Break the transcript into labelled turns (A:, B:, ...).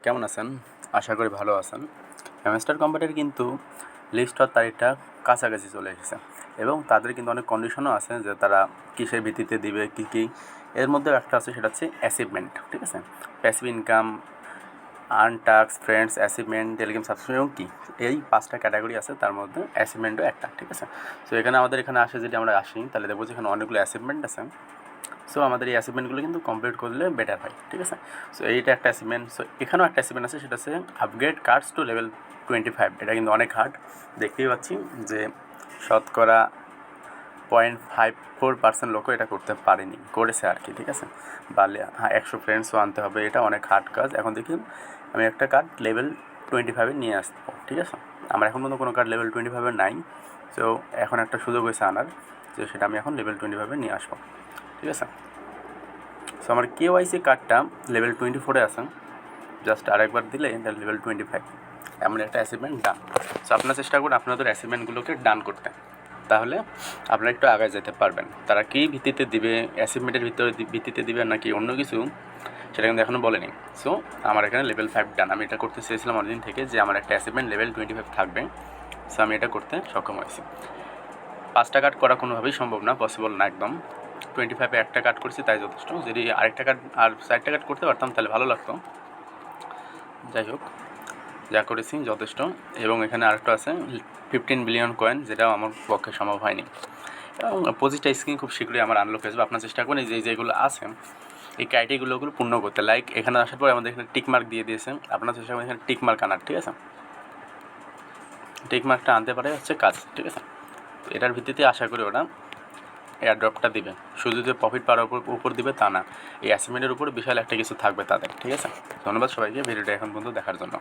A: কেমন আছেন? আশা করি ভালো আছেন। হ্যামস্টার কোম্পানির কিন্তু লিস্ট হওয়ার তারিখটা কাছাকাছি চলে এসেছে এবং তাদের কিন্তু অনেক কন্ডিশনও আছে যে তারা কিসের ভিত্তিতে দিবে, কী কী। এর মধ্যেও একটা আছে, সেটা হচ্ছে অ্যাচিভমেন্ট, ঠিক আছে? Passive income, earn task, friends, achievement, Telegram subscription এবং কি, এই 5টা ক্যাটাগরি আছে, তার মধ্যে অ্যাচিভমেন্টও একটা, ঠিক আছে? সো এখানে এখানে আসে, যদি আমরা আসি তাহলে দেখবো যে এখানে অনেকগুলো অ্যাচিভমেন্ট আছে। সো আমাদের এই অ্যাচিভমেন্টগুলো কিন্তু কমপ্লিট করলে বেটার হয়, ঠিক আছে? সো এইটা একটা অ্যাচিভমেন্ট। সো এখানেও একটা অ্যাচিভমেন্ট আছে, সেটা হচ্ছে আপগ্রেড কার্ডস টু লেভেল 25। এটা কিন্তু অনেক হার্ড, দেখতেই পাচ্ছি যে শতকরা 0.54% লোকও এটা করতে পারেনি, করেছে আর কি, ঠিক আছে? বা 100 ফ্রেন্ডসও আনতে হবে, এটা অনেক হার্ড কাজ। এখন দেখি আমি একটা কার্ড লেভেল 25 নিয়ে আসবো, ঠিক আছে? আমার এখন পর্যন্ত কোনো কার্ড লেভেল 25 নাই। সো এখন একটা সুযোগ হয়েছে আনার, যে সেটা আমি এখন লেভেল 25 নিয়ে আসবো, ঠিক আছে? সো আমার কেওয়াইসি কার্ডটা লেভেল 24 আছে, জাস্ট আরেকবার দিলে এটা লেভেল 25, এমন একটা অ্যাচিভমেন্ট ডান। সো আপনারা চেষ্টা করুন আপনাদের অ্যাচিভমেন্টগুলোকে ডান করতে, তাহলে আপনারা একটু আগে যেতে পারবেন। তারা কী ভিত্তিতে দিবে, অ্যাচিভমেন্টের ভিত্তিতে দিবে নাকি অন্য কিছু, সেটা কিন্তু এখনও বলেনি। সো আমার এখানে লেভেল 5 ডান। আমি এটা করতে চেয়েছিলাম অনেকদিন থেকে, যে আমার একটা অ্যাচিভমেন্ট লেভেল 25 থাকবে। সো আমি এটা করতে সক্ষম হয়েছি। 5টা কার্ড করা কোনোভাবেই সম্ভব না, পসিবল না একদম। 25-এ একটা কার্ড করছি, তাই যথেষ্ট। যদি আরেকটা কার্ড আর 4টা কার্ড করতে পারতাম তাহলে ভালো লাগতো। যাই হোক, যা করেছি যথেষ্ট। এবং এখানে আরেকটা আছে 15 বিলিয়ন কয়েন, যেটাও আমার পক্ষে সম্ভব হয়নি। এবং 25টা স্কিন খুব শীঘ্রই আমার আনলক হয়ে যাবে। আপনার চেষ্টা করেন যেগুলো আছে এই ক্রাইটেরিয়াগুলো পূর্ণ করতে। লাইক এখানে আসার পর আমাদের এখানে টিকমার্ক দিয়ে দিয়েছে, আপনার চেষ্টা করেন এখানে টিকমার্ক আনার, ঠিক আছে? টিকমার্কটা আনতে পারে হচ্ছে কাজ, ঠিক আছে? এটার ভিত্তিতে আশা করি ওরা এয়ারড্রপটা দিবে। শুধু যে প্রফিট পাওয়ার উপর দিবে তা না, এই অ্যাচিভমেন্টের উপর বিশাল একটা কিছু থাকবে তাদের, ঠিক আছে? ধন্যবাদ সবাইকে ভিডিওটা এখন পর্যন্ত দেখার জন্য।